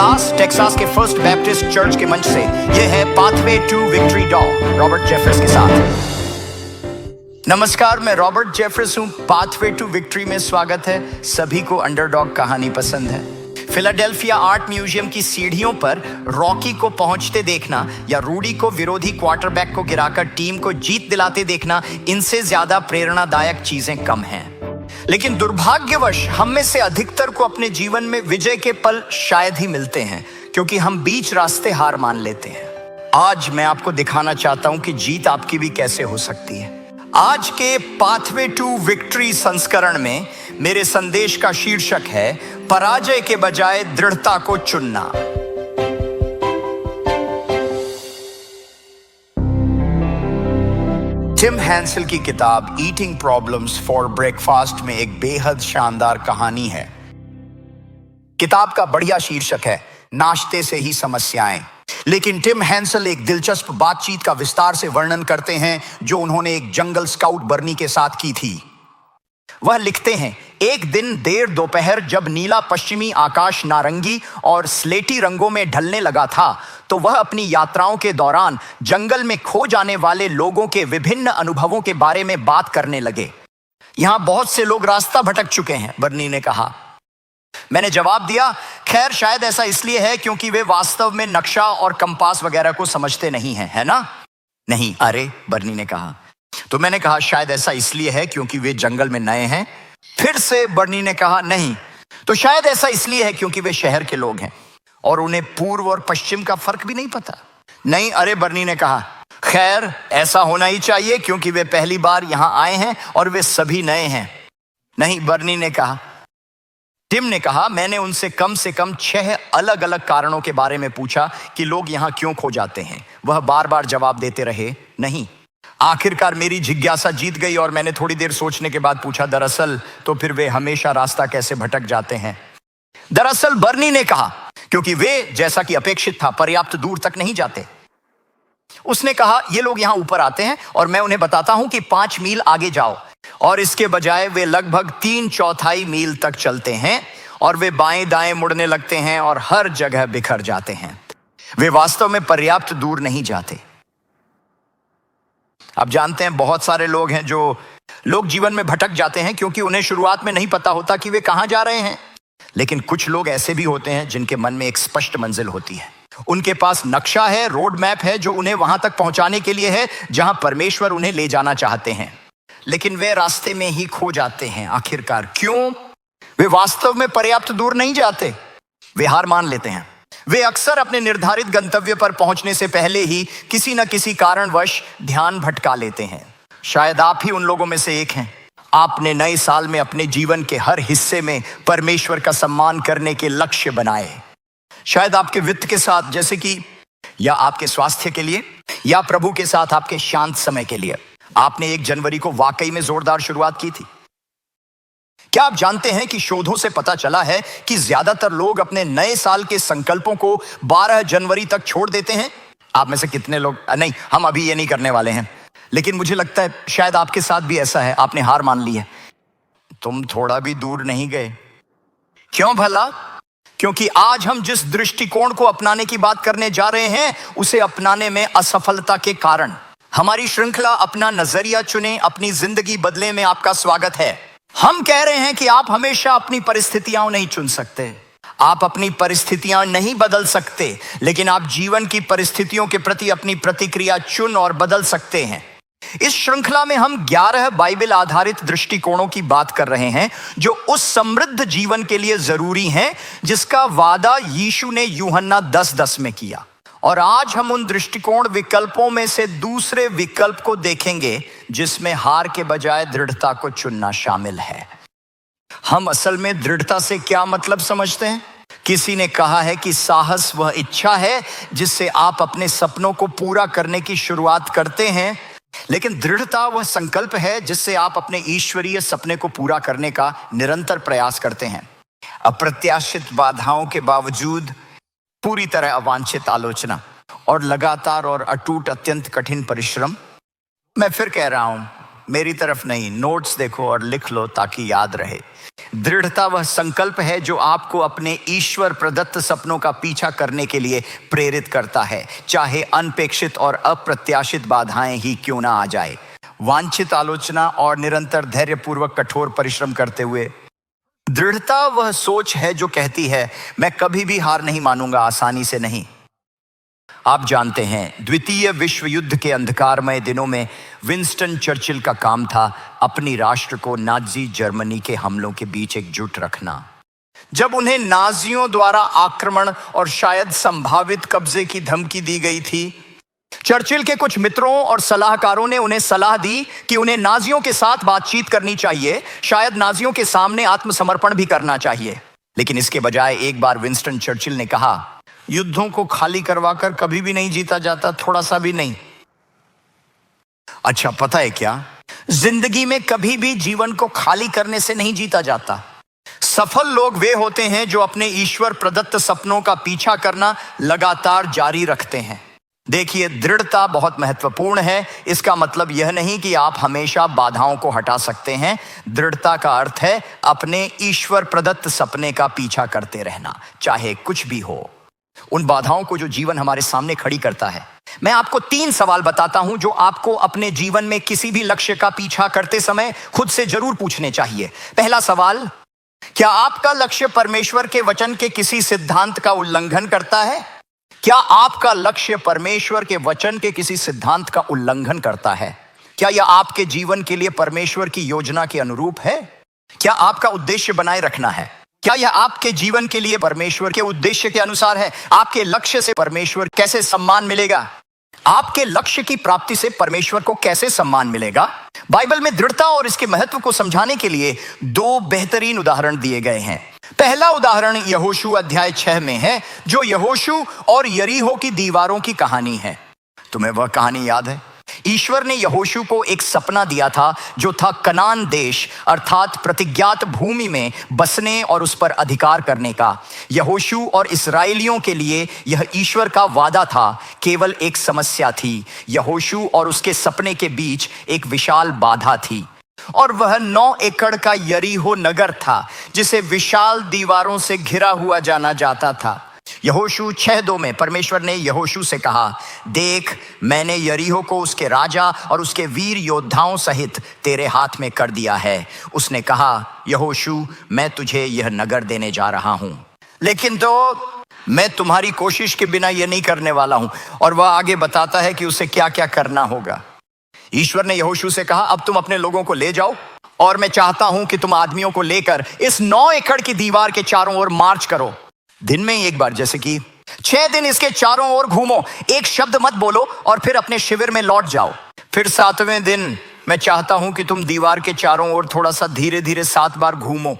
Dallas Texas के first Baptist church के मंच से ये है पाथवे टू विक्ट्री डॉ रॉबर्ट जेफरस के साथ। नमस्कार, मैं रॉबर्ट जेफरस हूं। पाथवे टू विक्ट्री में स्वागत है। सभी को अंडरडॉग कहानी पसंद है। फिलाडेल्फिया आर्ट म्यूजियम की सीढ़ियों पर रॉकी को पहुंचते देखना या रूडी को विरोधी क्वार्टरबैक को गिराकर टीम को जीत दिलाते देखना, इनसे ज्यादा प्रेरणादायक चीजें कम हैं। लेकिन दुर्भाग्यवश हम में से अधिकतर को अपने जीवन में विजय के पल शायद ही मिलते हैं, क्योंकि हम बीच रास्ते हार मान लेते हैं। आज मैं आपको दिखाना चाहता हूं कि जीत आपकी भी कैसे हो सकती है। आज के पाथवे टू विक्ट्री संस्करण में मेरे संदेश का शीर्षक है पराजय के बजाय दृढ़ता को चुनना। टिम हैंसल की किताब ईटिंग प्रॉब्लम्स फॉर ब्रेकफास्ट में एक बेहद शानदार कहानी है। किताब का बढ़िया शीर्षक है नाश्ते से ही समस्याएं। लेकिन टिम हैंसल एक दिलचस्प बातचीत का विस्तार से वर्णन करते हैं जो उन्होंने एक जंगल स्काउट बर्नी के साथ की थी। वह लिखते हैं, एक दिन देर दोपहर जब नीला पश्चिमी आकाश नारंगी और स्लेटी रंगों में ढलने लगा था, तो वह अपनी यात्राओं के दौरान जंगल में खो जाने वाले लोगों के विभिन्न अनुभवों के बारे में बात करने लगे। यहां बहुत से लोग रास्ता भटक चुके हैं, बर्नी ने कहा। मैंने जवाब दिया, खैर शायद ऐसा इसलिए है क्योंकि वे वास्तव में नक्शा और कंपास वगैरह को समझते नहीं हैं, है ना? नहीं, अरे, बर्नी ने कहा। तो मैंने कहा शायद ऐसा इसलिए है क्योंकि वे जंगल में नए हैं। फिर से बर्नी ने कहा, नहीं, तो शायद ऐसा इसलिए है क्योंकि वे शहर के लोग हैं और उन्हें पूर्व और पश्चिम का फर्क भी नहीं पता। नहीं, अरे, बर्नी ने कहा, खैर ऐसा होना ही चाहिए क्योंकि वे पहली बार यहां आए हैं और वे सभी नए हैं। नहीं, बर्नी ने कहा। टिम ने कहा, मैंने उनसे कम 6 अलग अलग कारणों के बारे में पूछा कि लोग यहां क्यों खो जाते हैं। वह बार बार जवाब देते रहे, नहीं। आखिरकार मेरी जिज्ञासा जीत गई और मैंने थोड़ी देर सोचने के बाद पूछा, दरअसल तो फिर वे हमेशा रास्ता कैसे भटक जाते हैं? दरअसल बर्नी ने कहा, क्योंकि वे, जैसा कि अपेक्षित था, पर्याप्त दूर तक नहीं जाते। उसने कहा, ये लोग यहां ऊपर आते हैं और मैं उन्हें बताता हूं कि 5 मील आगे जाओ, और इसके बजाय वे लगभग 3/4 मील तक चलते हैं और वे बाएं दाएं मुड़ने लगते हैं और हर जगह बिखर जाते हैं। वे वास्तव में पर्याप्त दूर नहीं जाते। आप जानते हैं, बहुत सारे लोग हैं जो लोग जीवन में भटक जाते हैं क्योंकि उन्हें शुरुआत में नहीं पता होता कि वे कहां जा रहे हैं। लेकिन कुछ लोग ऐसे भी होते हैं जिनके मन में एक स्पष्ट मंजिल होती है। उनके पास नक्शा है, रोड मैप है जो उन्हें वहां तक पहुंचाने के लिए है जहां परमेश्वर उन्हें ले जाना चाहते हैं। लेकिन वे रास्ते में ही खो जाते हैं। आखिरकार क्यों? वे वास्तव में पर्याप्त दूर नहीं जाते। वे हार मान लेते हैं। वे अक्सर अपने निर्धारित गंतव्य पर पहुंचने से पहले ही किसी न किसी कारणवश ध्यान भटका लेते हैं। शायद आप ही उन लोगों में से एक हैं। आपने नए साल में अपने जीवन के हर हिस्से में परमेश्वर का सम्मान करने के लक्ष्य बनाए। शायद आपके वित्त के साथ, जैसे कि, या आपके स्वास्थ्य के लिए, या प्रभु के साथ आपके शांत समय के लिए आपने 1 जनवरी को वाकई में जोरदार शुरुआत की थी। क्या आप जानते हैं कि शोधों से पता चला है कि ज्यादातर लोग अपने नए साल के संकल्पों को 12 जनवरी तक छोड़ देते हैं? आप में से कितने लोग, नहीं, हम अभी ये नहीं करने वाले हैं, लेकिन मुझे लगता है शायद आपके साथ भी ऐसा है। आपने हार मान ली है। तुम थोड़ा भी दूर नहीं गए। क्यों भला? क्योंकि आज हम जिस दृष्टिकोण को अपनाने की बात करने जा रहे हैं, उसे अपनाने में असफलता के कारण। हमारी श्रृंखला अपना नजरिया चुने, अपनी जिंदगी बदले में आपका स्वागत है। हम कह रहे हैं कि आप हमेशा अपनी परिस्थितियां नहीं चुन सकते। आप अपनी परिस्थितियां नहीं बदल सकते, लेकिन आप जीवन की परिस्थितियों के प्रति अपनी प्रतिक्रिया चुन और बदल सकते हैं। इस श्रृंखला में हम 11 बाइबल आधारित दृष्टिकोणों की बात कर रहे हैं जो उस समृद्ध जीवन के लिए जरूरी हैं जिसका वादा यीशु ने यूहन्ना 10:10 में किया। और आज हम उन दृष्टिकोण विकल्पों में से दूसरे विकल्प को देखेंगे जिसमें हार के बजाय दृढ़ता को चुनना शामिल है। हम असल में दृढ़ता से क्या मतलब समझते हैं? किसी ने कहा है कि साहस वह इच्छा है जिससे आप अपने सपनों को पूरा करने की शुरुआत करते हैं, लेकिन दृढ़ता वह संकल्प है जिससे आप अपने ईश्वरीय सपने को पूरा करने का निरंतर प्रयास करते हैं। अप्रत्याशित बाधाओं के बावजूद, पूरी तरह अवांछित आलोचना और लगातार और अटूट अत्यंत कठिन परिश्रम। मैं फिर कह रहा हूं, मेरी तरफ नहीं, नोट्स देखो और लिख लो ताकि याद रहे। दृढ़ता वह संकल्प है जो आपको अपने ईश्वर प्रदत्त सपनों का पीछा करने के लिए प्रेरित करता है, चाहे अनपेक्षित और अप्रत्याशित बाधाएं ही क्यों ना आ जाए। वांछित आलोचना और निरंतर धैर्यपूर्वक कठोर परिश्रम करते हुए। दृढ़ता वह सोच है जो कहती है मैं कभी भी हार नहीं मानूंगा, आसानी से नहीं। आप जानते हैं, द्वितीय विश्व युद्ध के अंधकारमय दिनों में विंस्टन चर्चिल का काम था अपनी राष्ट्र को नाजी जर्मनी के हमलों के बीच एकजुट रखना। जब उन्हें नाजियों द्वारा आक्रमण और शायद संभावित कब्जे की धमकी दी गई थी, चर्चिल के कुछ मित्रों और सलाहकारों ने उन्हें सलाह दी कि उन्हें नाजियों के साथ बातचीत करनी चाहिए, शायद नाजियों के सामने आत्मसमर्पण भी करना चाहिए। लेकिन इसके बजाय एक बार विंस्टन चर्चिल ने कहा, युद्धों को खाली करवाकर कभी भी नहीं जीता जाता, थोड़ा सा भी नहीं। अच्छा, पता है क्या, जिंदगी में कभी भी जीवन को खाली करने से नहीं जीता जाता। सफल लोग वे होते हैं जो अपने ईश्वर प्रदत्त सपनों का पीछा करना लगातार जारी रखते हैं। देखिए, दृढ़ता बहुत महत्वपूर्ण है। इसका मतलब यह नहीं कि आप हमेशा बाधाओं को हटा सकते हैं। दृढ़ता का अर्थ है अपने ईश्वर प्रदत्त सपने का पीछा करते रहना, चाहे कुछ भी हो। उन बाधाओं को जो जीवन हमारे सामने खड़ी करता है। मैं आपको 3 सवाल बताता हूं जो आपको अपने जीवन में किसी भी लक्ष्य का पीछा करते समय खुद से जरूर पूछने चाहिए। पहला सवाल, क्या आपका लक्ष्य परमेश्वर के वचन के किसी सिद्धांत का उल्लंघन करता है? क्या आपका लक्ष्य परमेश्वर के वचन के किसी सिद्धांत का उल्लंघन करता है? क्या यह आपके जीवन के लिए परमेश्वर की योजना के अनुरूप है? क्या आपका उद्देश्य बनाए रखना है? क्या यह आपके जीवन के लिए परमेश्वर के उद्देश्य के अनुसार है? आपके लक्ष्य से परमेश्वर कैसे सम्मान मिलेगा? आपके लक्ष्य की प्राप्ति से परमेश्वर को कैसे सम्मान मिलेगा? बाइबल में दृढ़ता और इसके महत्व को समझाने के लिए 2 बेहतरीन उदाहरण दिए गए हैं। पहला उदाहरण यहोशू अध्याय 6 में है, जो यहोशू और यरीहो की दीवारों की कहानी है। तुम्हें वह कहानी याद है? ईश्वर ने यहोशू को एक सपना दिया था जो था कनान देश अर्थात प्रतिज्ञात भूमि में बसने और उस पर अधिकार करने का। यहोशू और इस्राएलियों के लिए यह ईश्वर का वादा था। केवल एक समस्या थी, यहोशू और उसके सपने के बीच एक विशाल बाधा थी, और वह 9 एकड़ का यरीहो नगर था जिसे विशाल दीवारों से घिरा हुआ जाना जाता था। यहोशू 6:2 में परमेश्वर ने यहोशू से कहा, देख, मैंने यरीहो को उसके राजा और उसके वीर योद्धाओं सहित तेरे हाथ में कर दिया है। उसने कहा, यहोशू, मैं तुझे यह नगर देने जा रहा हूं, लेकिन तो मैं तुम्हारी कोशिश के बिना यह नहीं करने वाला हूं। और वह आगे बताता है कि उसे क्या क्या करना होगा। ईश्वर ने यहोशू से कहा, अब तुम अपने लोगों को ले जाओ और मैं चाहता हूं कि तुम आदमियों को लेकर इस 9 एकड़ की दीवार के चारों ओर मार्च करो। दिन में एक बार, जैसे कि 6 दिन इसके चारों ओर घूमो, एक शब्द मत बोलो और फिर अपने शिविर में लौट जाओ। फिर 7वें दिन मैं चाहता हूं कि तुम दीवार के चारों ओर थोड़ा सा धीरे धीरे 7 बार घूमो,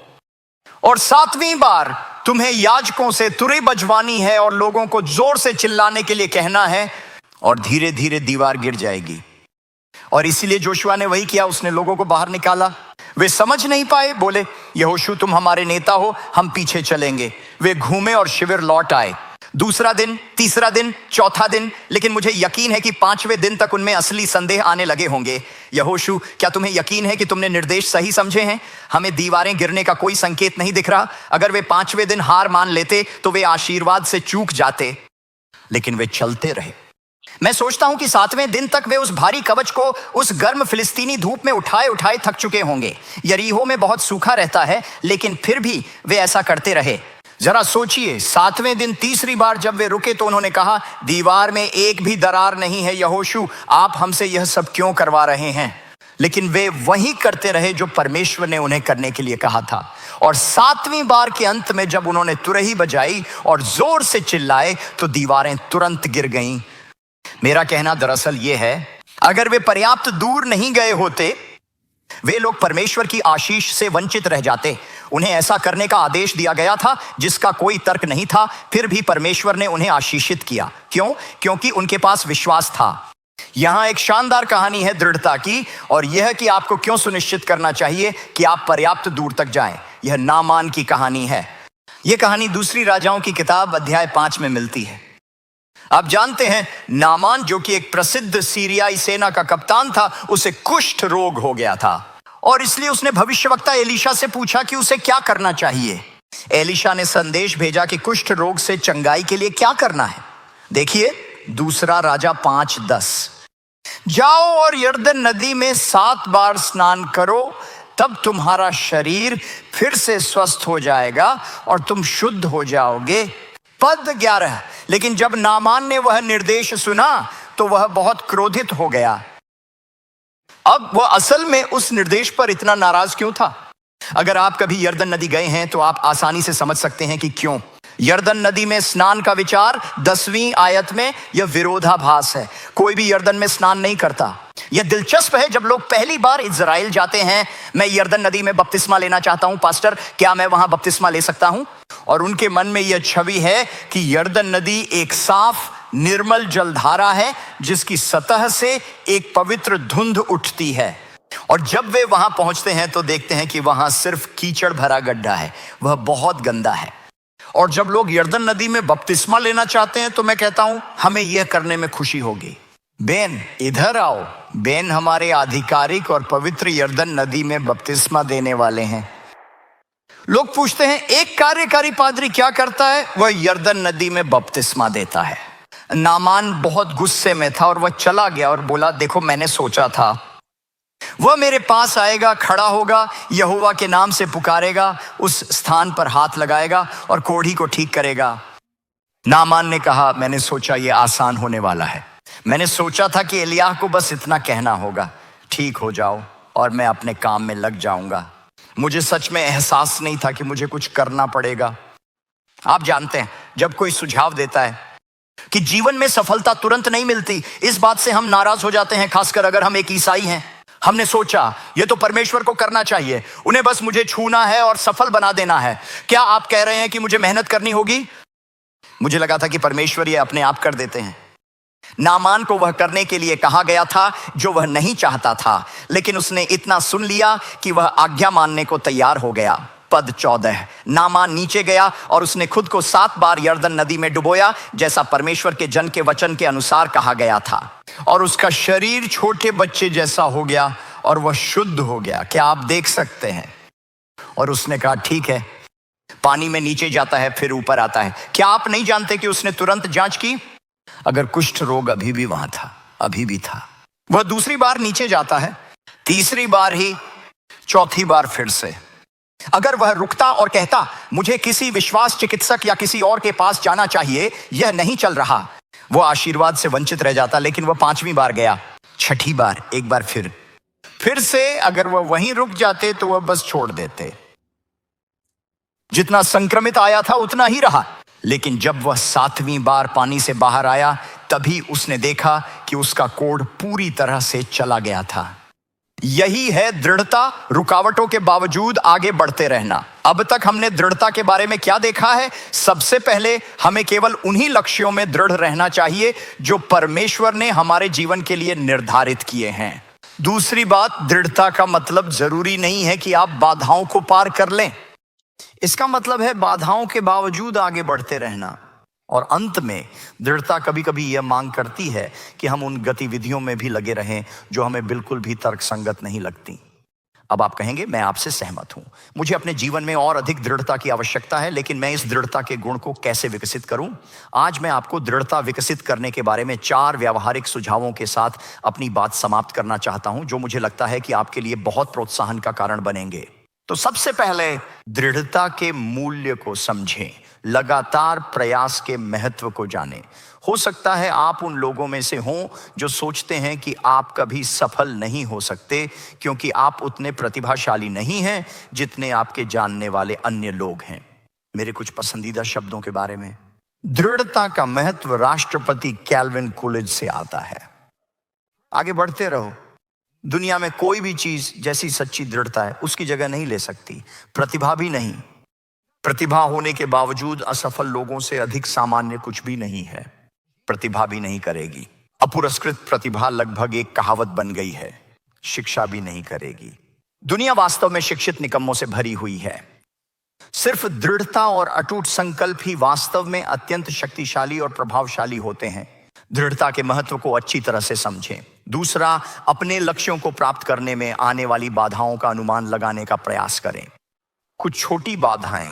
और 7वीं बार तुम्हें याजकों से तुरही बजवानी है और लोगों को जोर से चिल्लाने के लिए कहना है, और धीरे धीरे दीवार गिर जाएगी। और इसीलिए जोशुआ ने वही किया, उसने लोगों को बाहर निकाला। वे समझ नहीं पाए, बोले, यहोशू तुम हमारे नेता हो, हम पीछे चलेंगे। वे घूमे और शिविर लौट आए। दूसरा दिन, तीसरा दिन, चौथा दिन, लेकिन मुझे यकीन है कि 5वें दिन तक उनमें असली संदेह आने लगे होंगे। यहोशू, क्या तुम्हें यकीन है कि तुमने निर्देश सही समझे हैं? हमें दीवारें गिरने का कोई संकेत नहीं दिख रहा। अगर वे 5वें दिन हार मान लेते तो वे आशीर्वाद से चूक जाते, लेकिन वे चलते रहे। मैं सोचता हूं कि 7वें दिन तक वे उस भारी कवच को उस गर्म फिलिस्तीनी धूप में उठाए उठाए थक चुके होंगे। यरीहो में बहुत सूखा रहता है, लेकिन फिर भी वे ऐसा करते रहे। जरा सोचिए, 7वें दिन तीसरी बार जब वे रुके तो उन्होंने कहा, दीवार में एक भी दरार नहीं है, यहोशू आप हमसे यह सब क्यों करवा रहे हैं? लेकिन वे वही करते रहे जो परमेश्वर ने उन्हें करने के लिए कहा था। और 7वीं बार के अंत में जब उन्होंने तुरही बजाई और जोर से चिल्लाए तो दीवारें तुरंत गिर गईं। मेरा कहना दरअसल यह है, अगर वे पर्याप्त दूर नहीं गए होते, वे लोग परमेश्वर की आशीष से वंचित रह जाते। उन्हें ऐसा करने का आदेश दिया गया था जिसका कोई तर्क नहीं था, फिर भी परमेश्वर ने उन्हें आशीषित किया। क्यों? क्योंकि उनके पास विश्वास था। यहां एक शानदार कहानी है दृढ़ता की, और यह कि आपको क्यों सुनिश्चित करना चाहिए कि आप पर्याप्त दूर तक जाएं। यह नामान की कहानी है। यह कहानी दूसरी राजाओं की किताब अध्याय 5 में मिलती है। आप जानते हैं, नामान जो कि एक प्रसिद्ध सीरियाई सेना का कप्तान था, उसे कुष्ठ रोग हो गया था और इसलिए उसने भविष्यवक्ता एलीशा से पूछा कि उसे क्या करना चाहिए। एलीशा ने संदेश भेजा कि कुष्ठ रोग से चंगाई के लिए क्या करना है। देखिए दूसरा राजा 5:10, जाओ और यरदन नदी में 7 बार स्नान करो, तब तुम्हारा शरीर फिर से स्वस्थ हो जाएगा और तुम शुद्ध हो जाओगे। पद 11, लेकिन जब नामान ने वह निर्देश सुना तो वह बहुत क्रोधित हो गया। अब वह असल में उस निर्देश पर इतना नाराज क्यों था? अगर आप कभी यरदन नदी गए हैं तो आप आसानी से समझ सकते हैं कि क्यों। यरदन नदी में स्नान का विचार 10वीं आयत में यह विरोधाभास है। कोई भी यरदन में स्नान नहीं करता। यह दिलचस्प है, जब लोग पहली बार इजराइल जाते हैं, मैं यरदन नदी में बपतिस्मा लेना चाहता हूं पास्टर, क्या मैं वहां बपतिस्मा ले सकता हूं? और उनके मन में यह छवि है कि यरदन नदी एक साफ निर्मल जलधारा है जिसकी सतह से एक पवित्र धुंध उठती है। और जब वे वहां पहुंचते हैं तो देखते हैं कि वहां सिर्फ कीचड़ भरा गड्ढा है, वह बहुत गंदा है। और जब लोग यरदन नदी में बपतिस्मा लेना चाहते हैं तो मैं कहता हूं हमें यह करने में खुशी होगी। बेन इधर आओ, बेन हमारे आधिकारिक और पवित्र यरदन नदी में बपतिस्मा देने वाले हैं। लोग पूछते हैं एक कार्यकारी पादरी क्या करता है? वह यरदन नदी में बपतिस्मा देता है। नामान बहुत गुस्से में था और वह चला गया और बोला, देखो मैंने सोचा था, वह मेरे पास आएगा, खड़ा होगा, यहोवा के नाम से पुकारेगा, उस स्थान पर हाथ लगाएगा और कोढ़ी को ठीक करेगा। नामान ने कहा, मैंने सोचा यह आसान होने वाला है। मैंने सोचा था कि एलियाह को बस इतना कहना होगा, ठीक हो जाओ, और मैं अपने काम में लग जाऊंगा। मुझे सच में एहसास नहीं था कि मुझे कुछ करना पड़ेगा। आप जानते हैं, जब कोई सुझाव देता है कि जीवन में सफलता तुरंत नहीं मिलती, इस बात से हम नाराज हो जाते हैं, खासकर अगर हम एक ईसाई हैं। हमने सोचा यह तो परमेश्वर को करना चाहिए, उन्हें बस मुझे छूना है और सफल बना देना है। क्या आप कह रहे हैं कि मुझे मेहनत करनी होगी? मुझे लगा था कि परमेश्वर ये अपने आप कर देते हैं। नामान को वह करने के लिए कहा गया था जो वह नहीं चाहता था, लेकिन उसने इतना सुन लिया कि वह आज्ञा मानने को तैयार हो गया। पद 14, नामान नीचे गया और उसने खुद को 7 बार यरदन नदी में डुबोया, जैसा परमेश्वर के जन के वचन के अनुसार कहा गया था, और उसका शरीर छोटे बच्चे जैसा हो गया और वह शुद्ध हो गया। क्या आप देख सकते हैं? और उसने कहा ठीक है। पानी में नीचे जाता है फिर ऊपर आता है। क्या आप नहीं जानते कि उसने तुरंत जांच की? अगर कुष्ठ रोग अभी भी वहां था, अभी भी था। वह दूसरी बार नीचे जाता है, तीसरी बार ही, चौथी बार फिर से। अगर वह रुकता और कहता मुझे किसी विश्वास चिकित्सक या किसी और के पास जाना चाहिए, यह नहीं चल रहा, वह आशीर्वाद से वंचित रह जाता। लेकिन वह 5वीं बार गया, 6ठी बार, एक बार फिर से अगर वह वहीं रुक जाते तो वह बस छोड़ देते। जितना संक्रमित आया था उतना ही रहा। लेकिन जब वह 7वीं बार पानी से बाहर आया, तभी उसने देखा कि उसका कोढ़ पूरी तरह से चला गया था। यही है दृढ़ता, रुकावटों के बावजूद आगे बढ़ते रहना। अब तक हमने दृढ़ता के बारे में क्या देखा है? सबसे पहले हमें केवल उन्हीं लक्ष्यों में दृढ़ रहना चाहिए जो परमेश्वर ने हमारे जीवन के लिए निर्धारित किए हैं। दूसरी बात, दृढ़ता का मतलब जरूरी नहीं है कि आप बाधाओं को पार कर लें। इसका मतलब है बाधाओं के बावजूद आगे बढ़ते रहना। और अंत में दृढ़ता कभी कभी यह मांग करती है कि हम उन गतिविधियों में भी लगे रहें जो हमें बिल्कुल भी तर्कसंगत नहीं लगती। अब आप कहेंगे मैं आपसे सहमत हूं, मुझे अपने जीवन में और अधिक दृढ़ता की आवश्यकता है, लेकिन मैं इस दृढ़ता के गुण को कैसे विकसित करूं? आज मैं आपको दृढ़ता विकसित करने के बारे में 4 व्यावहारिक सुझावों के साथ अपनी बात समाप्त करना चाहता हूं, जो मुझे लगता है कि आपके लिए बहुत प्रोत्साहन का कारण बनेंगे। तो सबसे पहले, दृढ़ता के मूल्य को समझें, लगातार प्रयास के महत्व को जानें। हो सकता है आप उन लोगों में से हों जो सोचते हैं कि आप कभी सफल नहीं हो सकते क्योंकि आप उतने प्रतिभाशाली नहीं हैं जितने आपके जानने वाले अन्य लोग हैं। मेरे कुछ पसंदीदा शब्दों के बारे में, दृढ़ता का महत्व राष्ट्रपति कैल्विन कूलिज से आता है। आगे बढ़ते रहो। दुनिया में कोई भी चीज जैसी सच्ची दृढ़ता है उसकी जगह नहीं ले सकती। प्रतिभा भी नहीं। प्रतिभा होने के बावजूद असफल लोगों से अधिक सामान्य कुछ भी नहीं है। प्रतिभा भी नहीं करेगी। अपुरस्कृत प्रतिभा लगभग एक कहावत बन गई है। शिक्षा भी नहीं करेगी। दुनिया वास्तव में शिक्षित निकम्मों से भरी हुई है। सिर्फ दृढ़ता और अटूट संकल्प ही वास्तव में अत्यंत शक्तिशाली और प्रभावशाली होते हैं। दृढ़ता के महत्व को अच्छी तरह से समझें। दूसरा, अपने लक्ष्यों को प्राप्त करने में आने वाली बाधाओं का अनुमान लगाने का प्रयास करें। कुछ छोटी बाधाएं,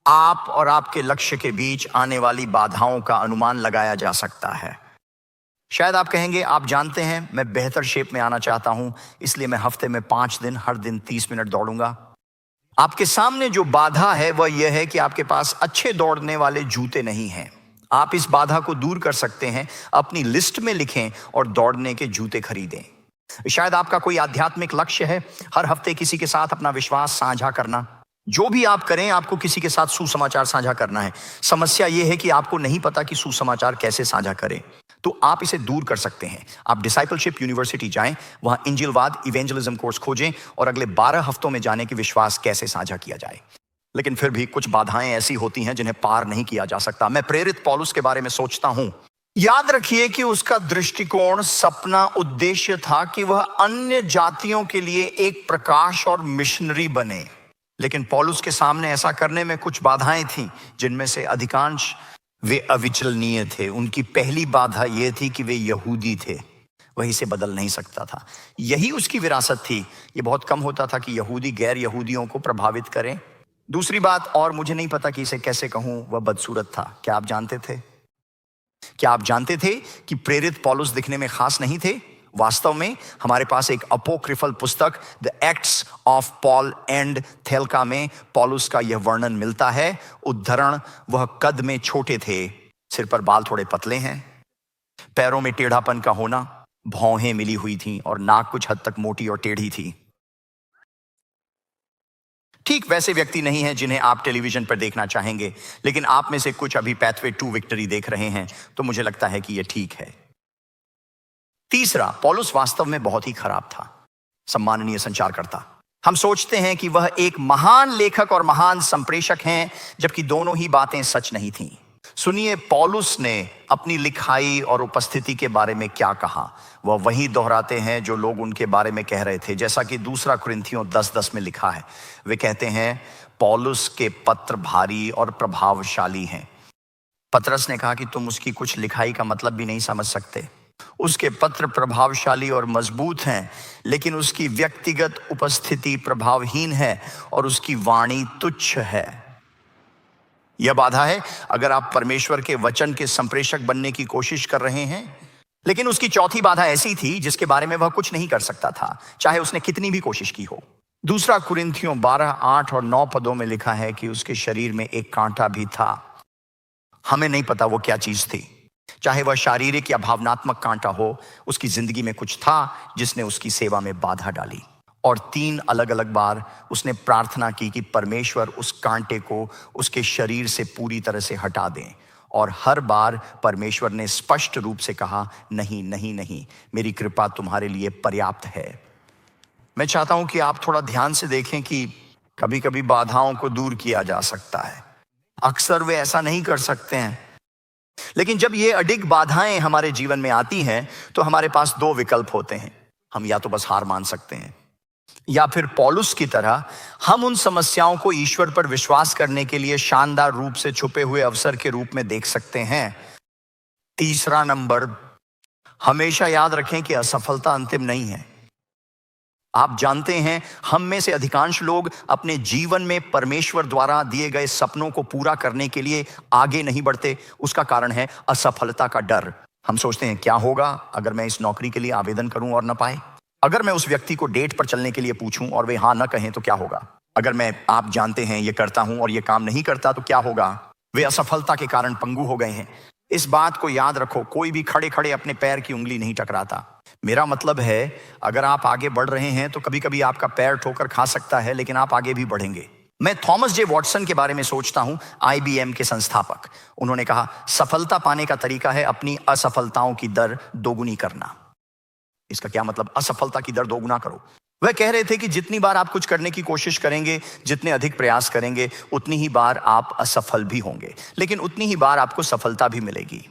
आप और आपके लक्ष्य के बीच आने वाली बाधाओं का अनुमान लगाया जा सकता है। शायद आप कहेंगे, आप जानते हैं मैं बेहतर शेप में आना चाहता हूं, इसलिए मैं हफ्ते में 5 दिन हर दिन 30 मिनट दौड़ूंगा। आपके सामने जो बाधा है वह यह है कि आपके पास अच्छे दौड़ने वाले जूते नहीं हैं। आप इस बाधा को दूर कर सकते हैं, अपनी लिस्ट में लिखें और दौड़ने के जूते खरीदें। शायद आपका कोई आध्यात्मिक लक्ष्य है, हर हफ्ते किसी के साथ अपना विश्वास साझा करना। जो भी आप करें, आपको किसी के साथ सुसमाचार साझा करना है। समस्या यह है कि आपको नहीं पता कि सुसमाचार कैसे साझा करें, तो आप इसे दूर कर सकते हैं। आप डिसाइपलशिप यूनिवर्सिटी जाएं, वहां इंजिलवाद इवेंजलिज्म कोर्स खोजें और अगले 12 हफ्तों में जाने कि विश्वास कैसे साझा किया जाए। लेकिन फिर भी कुछ बाधाएं ऐसी होती हैं जिन्हें पार नहीं किया जा सकता। मैं प्रेरित पौलुस के बारे में सोचता हूं। याद रखिए कि उसका दृष्टिकोण, सपना, उद्देश्य था कि वह अन्य जातियों के लिए एक प्रकाश और मिशनरी बने। लेकिन पौलुस के सामने ऐसा करने में कुछ बाधाएं थीं, जिनमें से अधिकांश वे अविचलनीय थे। उनकी पहली बाधा यह थी कि वे यहूदी थे, वही से बदल नहीं सकता था। यही उसकी विरासत थी। ये बहुत कम होता था कि यहूदी गैर यहूदियों को प्रभावित करें। दूसरी बात, और मुझे नहीं पता कि इसे कैसे कहूं, वह बदसूरत था। क्या आप जानते थे? क्या आप जानते थे कि प्रेरित पौलुस दिखने में खास नहीं थे? वास्तव में हमारे पास एक अपोक्रिफल पुस्तक the acts of Paul and थेल्का में पौलुस का यह वर्णन मिलता है। उद्धरण, वह कद में छोटे थे, सिर पर बाल थोड़े पतले हैं, पैरों में टेढ़ापन का होना, भौहें मिली हुई थीं और नाक कुछ हद तक मोटी और टेढ़ी थी। ठीक वैसे व्यक्ति नहीं हैं जिन्हें आप टेलीविजन पर देखना चाहेंगे, लेकिन आप में से कुछ अभी पैथवे टू विक्ट्री देख रहे हैं, तो मुझे लगता है कि यह ठीक है। तीसरा, पौलुस वास्तव में बहुत ही खराब था, सम्माननीय संचारकर्ता। हम सोचते हैं कि वह एक महान लेखक और महान संप्रेषक हैं, जबकि दोनों ही बातें सच नहीं थीं। सुनिए पौलुस ने अपनी लिखाई और उपस्थिति के बारे में क्या कहा। वह वही दोहराते हैं जो लोग उनके बारे में कह रहे थे, जैसा कि दूसरा कुरिन्थियों 10:10 में लिखा है। वे कहते हैं, पौलुस के पत्र भारी और प्रभावशाली हैं। पतरस ने कहा कि तुम उसकी कुछ लिखाई का मतलब भी नहीं समझ सकते। उसके पत्र प्रभावशाली और मजबूत हैं, लेकिन उसकी व्यक्तिगत उपस्थिति प्रभावहीन है और उसकी वाणी तुच्छ है। यह बाधा है अगर आप परमेश्वर के वचन के संप्रेषक बनने की कोशिश कर रहे हैं। लेकिन उसकी चौथी बाधा ऐसी थी जिसके बारे में वह कुछ नहीं कर सकता था, चाहे उसने कितनी भी कोशिश की हो। दूसरा कुरिन्थियों 12:8 और 9 पदों में लिखा है कि उसके शरीर में एक कांटा भी था। हमें नहीं पता वो क्या चीज थी, चाहे वह शारीरिक या भावनात्मक कांटा हो। उसकी जिंदगी में कुछ था जिसने उसकी सेवा में बाधा डाली। और 3 अलग अलग बार उसने प्रार्थना की कि परमेश्वर उस कांटे को उसके शरीर से पूरी तरह से हटा दें, और हर बार परमेश्वर ने स्पष्ट रूप से कहा, नहीं नहीं नहीं, मेरी कृपा तुम्हारे लिए पर्याप्त है। मैं चाहता हूं कि आप थोड़ा ध्यान से देखें कि कभी कभी बाधाओं को दूर किया जा सकता है, अक्सर वे ऐसा नहीं कर सकते हैं। लेकिन जब ये अडिग बाधाएं हमारे जीवन में आती हैं, तो हमारे पास 2 विकल्प होते हैं। हम या तो बस हार मान सकते हैं, या फिर पौलुस की तरह हम उन समस्याओं को ईश्वर पर विश्वास करने के लिए शानदार रूप से छुपे हुए अवसर के रूप में देख सकते हैं। तीसरा नंबर, हमेशा याद रखें कि असफलता अंतिम नहीं है। आप जानते हैं, हम में से अधिकांश लोग अपने जीवन में परमेश्वर द्वारा दिए गए सपनों को पूरा करने के लिए आगे नहीं बढ़ते। उसका कारण है असफलता का डर। हम सोचते हैं, क्या होगा अगर मैं इस नौकरी के लिए आवेदन करूं और न पाए? अगर मैं उस व्यक्ति को डेट पर चलने के लिए पूछूं और वे हाँ न कहें तो क्या होगा? अगर मैं, आप जानते हैं, ये करता हूं और ये काम नहीं करता तो क्या होगा? वे असफलता के कारण पंगु हो गए हैं। इस बात को याद रखो, कोई भी खड़े खड़े अपने पैर की उंगली नहीं टकराता। मेरा मतलब है, अगर आप आगे बढ़ रहे हैं तो कभी कभी आपका पैर ठोकर खा सकता है, लेकिन आप आगे भी बढ़ेंगे। मैं थॉमस जे वॉटसन के बारे में सोचता हूं, IBM के संस्थापक। उन्होंने कहा, सफलता पाने का तरीका है अपनी असफलताओं की दर दोगुनी करना। इसका क्या मतलब? असफलता की दर दोगुना करो। वह कह रहे थे कि जितनी बार आप कुछ करने की कोशिश करेंगे, जितने अधिक प्रयास करेंगे, उतनी ही बार आप असफल भी होंगे, लेकिन उतनी ही बार आपको सफलता भी मिलेगी।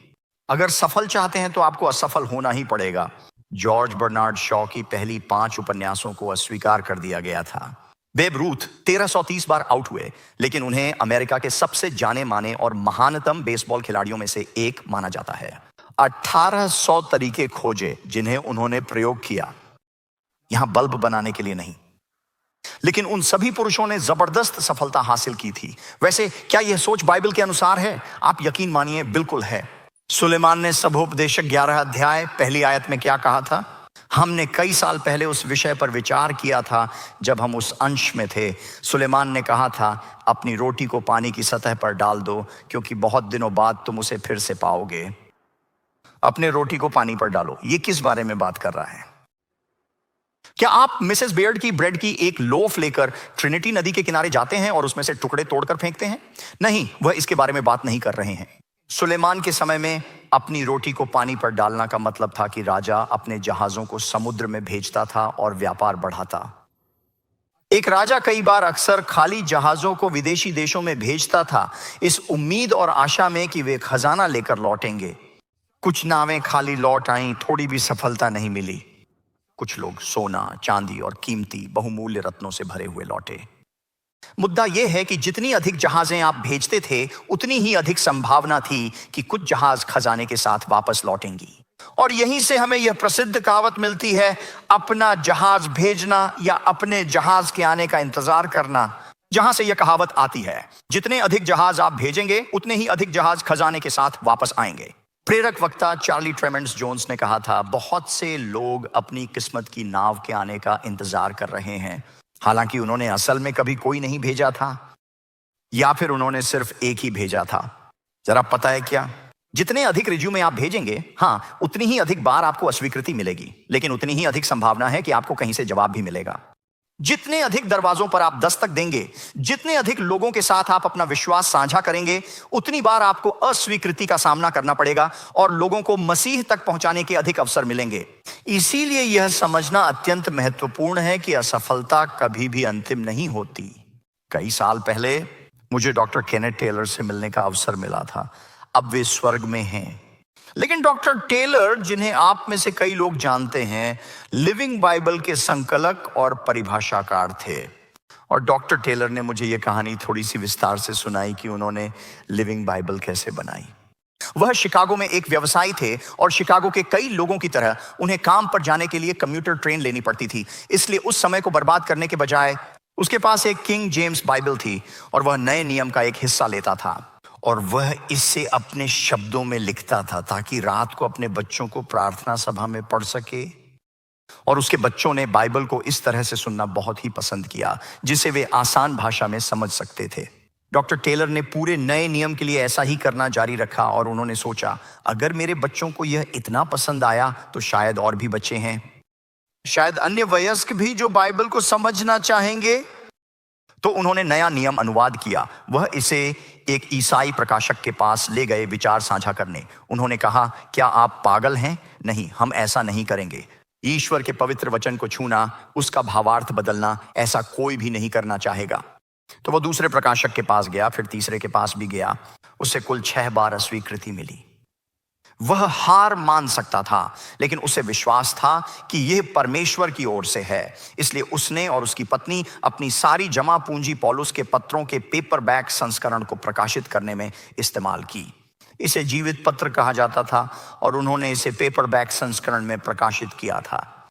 अगर सफल चाहते हैं तो आपको असफल होना ही पड़ेगा। जॉर्ज बर्नार्ड शॉ की पहली 5 उपन्यासों को अस्वीकार कर दिया गया था। बेब रूथ 1330 बार आउट हुए, लेकिन उन्हें अमेरिका के सबसे जाने माने और महानतम बेसबॉल खिलाड़ियों में से एक माना जाता है। 1800 तरीके खोजे जिन्हें उन्होंने प्रयोग किया, यहां बल्ब बनाने के लिए नहीं, लेकिन उन सभी पुरुषों ने जबरदस्त सफलता हासिल की थी। वैसे क्या यह सोच बाइबल के अनुसार है? आप यकीन मानिए बिल्कुल है। सुलेमान ने सबोपदेशक 11 अध्याय पहली आयत में क्या कहा था? हमने कई साल पहले उस विषय पर विचार किया था जब हम उस अंश में थे। सुलेमान ने कहा था, अपनी रोटी को पानी की सतह पर डाल दो, क्योंकि बहुत दिनों बाद तुम उसे फिर से पाओगे। अपने रोटी को पानी पर डालो, ये किस बारे में बात कर रहा है? क्या आप मिसेस बेयर्ड की ब्रेड की एक लोफ लेकर ट्रिनिटी नदी के किनारे जाते हैं और उसमें से टुकड़े तोड़कर फेंकते हैं? नहीं, वह इसके बारे में बात नहीं कर रहे हैं। सुलेमान के समय में अपनी रोटी को पानी पर डालना का मतलब था कि राजा अपने जहाजों को समुद्र में भेजता था और व्यापार बढ़ाता। एक राजा कई बार अक्सर खाली जहाजों को विदेशी देशों में भेजता था, इस उम्मीद और आशा में कि वे खजाना लेकर लौटेंगे। कुछ नावें खाली लौट आईं, थोड़ी भी सफलता नहीं मिली। कुछ लोग सोना, चांदी और कीमती बहुमूल्य रत्नों से भरे हुए लौटे। मुद्दा यह है कि जितनी अधिक जहाजें आप भेजते थे, उतनी ही अधिक संभावना थी कि कुछ जहाज खजाने के साथ वापस लौटेंगी। और यहीं से हमें यह प्रसिद्ध कहावत मिलती है, अपना जहाज भेजना या अपने जहाज के आने का इंतजार करना। जहां से यह कहावत आती है, जितने अधिक जहाज आप भेजेंगे, उतने ही अधिक जहाज खजाने के साथ वापस आएंगे। प्रेरक वक्ता चार्ली ट्रेमेंड्स जोन्स ने कहा था, बहुत से लोग अपनी किस्मत की नाव के आने का इंतजार कर रहे हैं, हालांकि उन्होंने असल में कभी कोई नहीं भेजा था, या फिर उन्होंने सिर्फ एक ही भेजा था। जरा पता है क्या? जितने अधिक रिज्यूमे आप भेजेंगे, हाँ, उतनी ही अधिक बार आपको अस्वीकृति मिलेगी, लेकिन उतनी ही अधिक संभावना है कि आपको कहीं से जवाब भी मिलेगा। जितने अधिक दरवाजों पर आप दस्तक देंगे, जितने अधिक लोगों के साथ आप अपना विश्वास साझा करेंगे, उतनी बार आपको अस्वीकृति का सामना करना पड़ेगा और लोगों को मसीह तक पहुंचाने के अधिक अवसर मिलेंगे। इसीलिए यह समझना अत्यंत महत्वपूर्ण है कि असफलता कभी भी अंतिम नहीं होती। कई साल पहले मुझे डॉक्टर केनेथ टेलर से मिलने का अवसर मिला था। अब वे स्वर्ग में हैं, लेकिन डॉक्टर टेलर, जिन्हें आप में से कई लोग जानते हैं, लिविंग बाइबल के संकलक और परिभाषाकार थे। और डॉक्टर टेलर ने मुझे यह कहानी थोड़ी सी विस्तार से सुनाई कि उन्होंने लिविंग बाइबल कैसे बनाई। वह शिकागो में एक व्यवसायी थे और शिकागो के कई लोगों की तरह उन्हें काम पर जाने के लिए कम्यूटर ट्रेन लेनी पड़ती थी। इसलिए उस समय को बर्बाद करने के बजाय उसके पास एक किंग जेम्स बाइबल थी और वह नए नियम का एक हिस्सा लेता था और वह इससे अपने शब्दों में लिखता था ताकि रात को अपने बच्चों को प्रार्थना सभा में पढ़ सके। और उसके बच्चों ने बाइबल को इस तरह से सुनना बहुत ही पसंद किया जिसे वे आसान भाषा में समझ सकते थे। डॉक्टर टेलर ने पूरे नए नियम के लिए ऐसा ही करना जारी रखा और उन्होंने सोचा, अगर मेरे बच्चों को यह इतना पसंद आया तो शायद और भी बच्चे हैं, शायद अन्य वयस्क भी जो बाइबल को समझना चाहेंगे। तो उन्होंने नया नियम अनुवाद किया। वह इसे एक ईसाई प्रकाशक के पास ले गए विचार साझा करने। उन्होंने कहा, क्या आप पागल हैं? नहीं, हम ऐसा नहीं करेंगे। ईश्वर के पवित्र वचन को छूना, उसका भावार्थ बदलना, ऐसा कोई भी नहीं करना चाहेगा। तो वह दूसरे प्रकाशक के पास गया, फिर तीसरे के पास भी गया। उसे कुल 6 बार अस्वीकृति मिली। वह हार मान सकता था, लेकिन उसे विश्वास था कि यह परमेश्वर की ओर से है। इसलिए उसने और उसकी पत्नी अपनी सारी जमा पूंजी पौलुस के पत्रों के पेपरबैक संस्करण को प्रकाशित करने में इस्तेमाल की। इसे जीवित पत्र कहा जाता था और उन्होंने इसे पेपरबैक संस्करण में प्रकाशित किया था।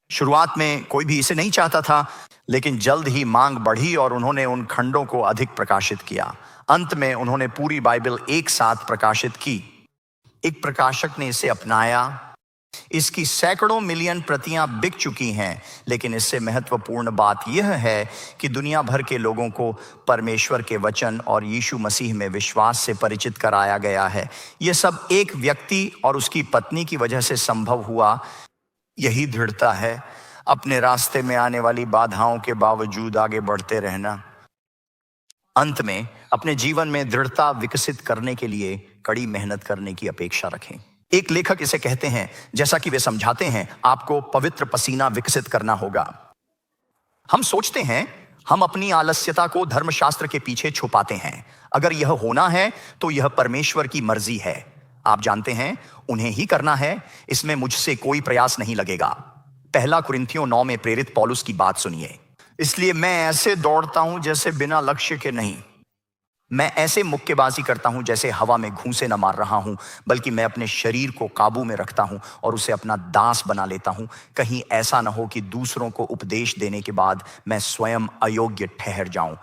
शुरुआत में कोई भी इसे नहीं चाहता था, लेकिन जल्द ही मांग बढ़ी और उन्होंने उन खंडों को अधिक प्रकाशित किया। अंत में उन्होंने पूरी बाइबल एक साथ प्रकाशित की। एक प्रकाशक ने इसे अपनाया। इसकी सैकड़ों मिलियन प्रतियां बिक चुकी हैं, लेकिन इससे महत्वपूर्ण बात यह है कि दुनिया भर के लोगों को परमेश्वर के वचन और यीशु मसीह में विश्वास से परिचित कराया गया है। यह सब एक व्यक्ति और उसकी पत्नी की वजह से संभव हुआ। यही दृढ़ता है, अपने रास्ते में आने वाली बाधाओं के बावजूद आगे बढ़ते रहना। अंत में अपने जीवन में दृढ़ता विकसित करने के लिए कड़ी मेहनत करने की अपेक्षा रखें। एक लेखक इसे कहते हैं, जैसा कि वे समझाते हैं, आपको पवित्र पसीना विकसित करना होगा। हम सोचते हैं हम अपनी आलस्यता को धर्मशास्त्र के पीछे छुपाते हैं। अगर यह होना है तो यह परमेश्वर की मर्जी है। आप जानते हैं, उन्हें ही करना है, इसमें मुझसे कोई प्रयास नहीं लगेगा। 1 कुरिन्थियों 9 में प्रेरित पौलुस की बात सुनिए। इसलिए मैं ऐसे दौड़ता हूं जैसे बिना लक्ष्य के नहीं। मैं ऐसे मुक्केबाजी करता हूं जैसे हवा में घूंसे न मार रहा हूं, बल्कि मैं अपने शरीर को काबू में रखता हूं और उसे अपना दास बना लेता हूं। कहीं ऐसा ना हो कि दूसरों को उपदेश देने के बाद मैं स्वयं अयोग्य ठहर जाऊं।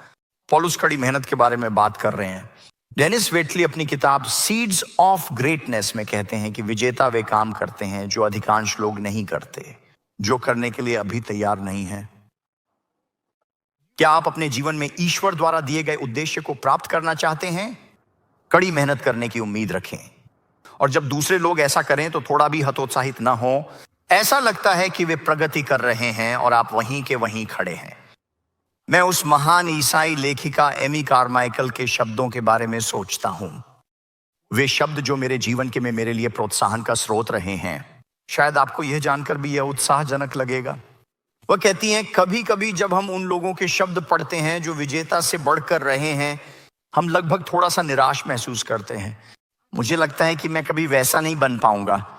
पौलुस कड़ी मेहनत के बारे में बात कर रहे हैं। डेनिस वेटली अपनी किताब सीड्स ऑफ ग्रेटनेस में कहते हैं कि विजेता वे काम करते हैं जो अधिकांश लोग नहीं करते, जो करने के लिए अभी तैयार नहीं है। क्या आप अपने जीवन में ईश्वर द्वारा दिए गए उद्देश्य को प्राप्त करना चाहते हैं? कड़ी मेहनत करने की उम्मीद रखें, और जब दूसरे लोग ऐसा करें तो थोड़ा भी हतोत्साहित न हो। ऐसा लगता है कि वे प्रगति कर रहे हैं और आप वहीं के वहीं खड़े हैं। मैं उस महान ईसाई लेखिका एमी कारमाइकल के शब्दों के बारे में सोचता हूं। वे शब्द जो मेरे जीवन के में मेरे लिए प्रोत्साहन का स्रोत रहे हैं। शायद आपको यह जानकर भी यह उत्साहजनक लगेगा। वह कहती हैं, कभी कभी जब हम उन लोगों के शब्द पढ़ते हैं जो विजेता से बढ़कर रहे हैं, हम लगभग थोड़ा सा निराश महसूस करते हैं। मुझे लगता है कि मैं कभी वैसा नहीं बन पाऊंगा।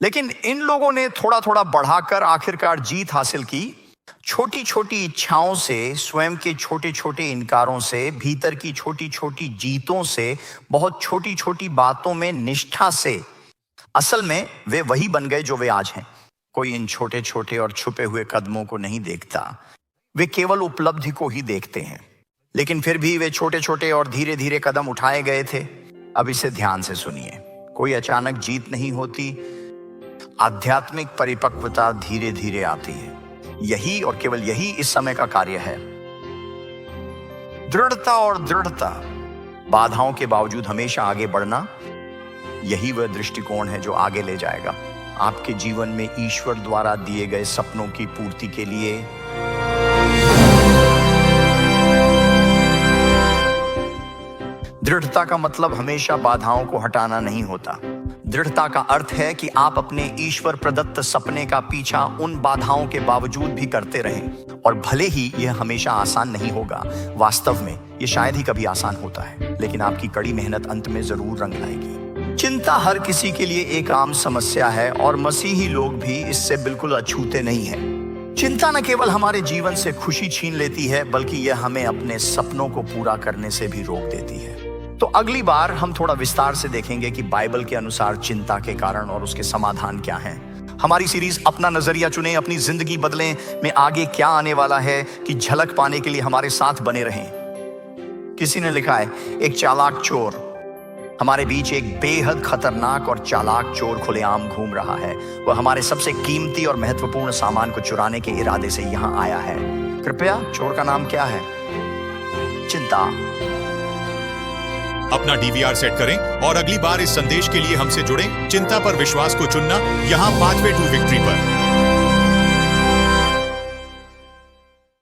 लेकिन इन लोगों ने थोड़ा थोड़ा बढ़ाकर आखिरकार जीत हासिल की। छोटी छोटी इच्छाओं से, स्वयं के छोटे छोटे इनकारों से, भीतर की छोटी छोटी जीतों से, बहुत छोटी छोटी बातों में निष्ठा से असल में वे वही बन गए जो वे आज हैं। कोई इन छोटे छोटे और छुपे हुए कदमों को नहीं देखता, वे केवल उपलब्धि को ही देखते हैं। लेकिन फिर भी वे छोटे छोटे और धीरे धीरे कदम उठाए गए थे। अब इसे ध्यान से सुनिए। कोई अचानक जीत नहीं होती, आध्यात्मिक परिपक्वता धीरे धीरे आती है। यही और केवल यही इस समय का कार्य है। दृढ़ता और दृढ़ता, बाधाओं के बावजूद हमेशा आगे बढ़ना, यही वह दृष्टिकोण है जो आगे ले जाएगा आपके जीवन में ईश्वर द्वारा दिए गए सपनों की पूर्ति के लिए। दृढ़ता का मतलब हमेशा बाधाओं को हटाना नहीं होता। दृढ़ता का अर्थ है कि आप अपने ईश्वर प्रदत्त सपने का पीछा उन बाधाओं के बावजूद भी करते रहें। और भले ही यह हमेशा आसान नहीं होगा, वास्तव में यह शायद ही कभी आसान होता है, लेकिन आपकी कड़ी मेहनत अंत में जरूर रंग लाएगी। चिंता हर किसी के लिए एक आम समस्या है और मसीही लोग भी इससे बिल्कुल अछूते नहीं हैं। चिंता न केवल हमारे जीवन से खुशी छीन लेती है, बल्कि यह हमें अपने सपनों को पूरा करने से भी रोक देती है। तो अगली बार हम थोड़ा विस्तार से देखेंगे कि बाइबल के अनुसार चिंता के कारण और उसके समाधान क्या हैं। हमारी सीरीज अपना नजरिया चुनें, अपनी जिंदगी बदलें में आगे क्या आने वाला है कि झलक पाने के लिए हमारे साथ बने रहें। किसी ने लिखा है, एक चालाक चोर, हमारे बीच एक बेहद खतरनाक और चालाक चोर खुलेआम घूम रहा है। वह हमारे सबसे कीमती और महत्वपूर्ण सामान को चुराने के इरादे से यहां आया है। कृपया, चोर का नाम क्या है? चिंता। अपना DVR सेट करें और अगली बार इस संदेश के लिए हमसे जुड़ें। चिंता पर विश्वास को चुनना, यहां पाथवे टू विक्ट्री पर।